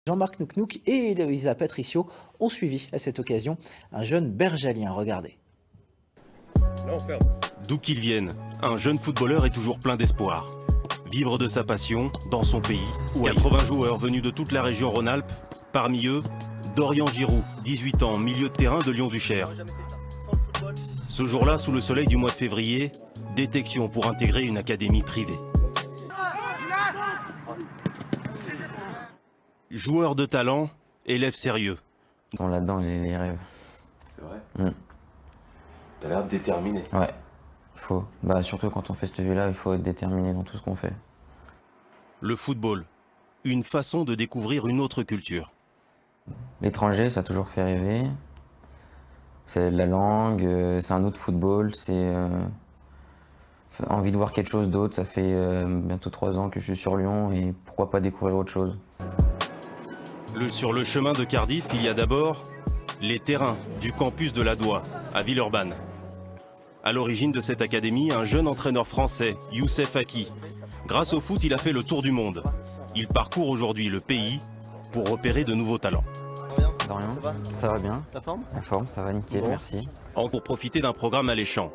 Jean-Marc Nouknouk et Eloïsa Patricio ont suivi à cette occasion un jeune bergalien. Regardez. D'où qu'il vienne, un jeune footballeur est toujours plein d'espoir. Vivre de sa passion dans son pays. 80 joueurs venus de toute la région Rhône-Alpes. Parmi eux, Dorian Giroud, 18 ans, milieu de terrain de Lyon-Duchère. Ce jour-là, sous le soleil du mois de février, détection pour intégrer une académie privée. Joueur de talent, élève sérieux. On là-dedans les rêves. C'est vrai. T'as l'air déterminé. Ouais, il faut. Surtout quand on fait cette vie-là, il faut être déterminé dans tout ce qu'on fait. Le football, une façon de découvrir une autre culture. L'étranger, ça a toujours fait rêver. C'est la langue, c'est un autre football, c'est envie de voir quelque chose d'autre. Ça fait bientôt 3 ans que je suis sur Lyon et pourquoi pas découvrir autre chose. Sur le chemin de Cardiff, il y a d'abord les terrains du campus de la Doua, à Villeurbanne. À l'origine de cette académie, un jeune entraîneur français, Youssef Haki. Grâce au foot, il a fait le tour du monde. Il parcourt aujourd'hui le pays pour repérer de nouveaux talents. Dorian, ça va bien. La forme ? La forme, ça va nickel, bon. Merci. Pour profiter d'un programme alléchant.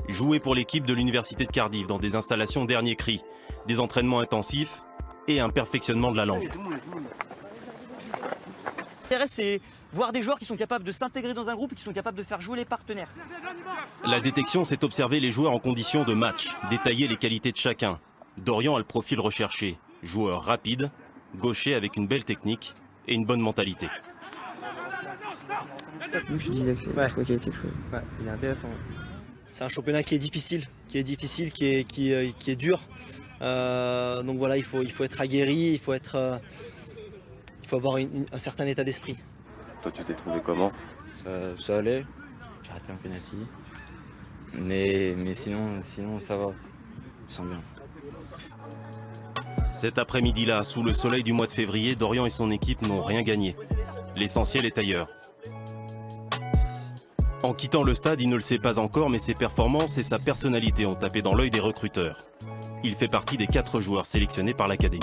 Jouer pour l'équipe de l'université de Cardiff dans des installations dernier cri, des entraînements intensifs et un perfectionnement de la langue. L'intérêt, c'est voir des joueurs qui sont capables de s'intégrer dans un groupe et qui sont capables de faire jouer les partenaires. La détection, c'est observer les joueurs en condition de match, détailler les qualités de chacun. Dorian a le profil recherché. Joueur rapide, gaucher avec une belle technique et une bonne mentalité. Je disais qu'il faut qu'il y ait quelque chose. Ouais, il est intéressant. C'est un championnat qui est difficile, qui est dur. Donc voilà, il faut être aguerri, il faut avoir un certain état d'esprit. Toi, tu t'es trouvé comment ? Ça allait. J'ai raté un penalty. Mais sinon ça va. Je sens bien. Cet après-midi-là, sous le soleil du mois de février, Dorian et son équipe n'ont rien gagné. L'essentiel est ailleurs. En quittant le stade, il ne le sait pas encore, mais ses performances et sa personnalité ont tapé dans l'œil des recruteurs. Il fait partie des 4 joueurs sélectionnés par l'académie.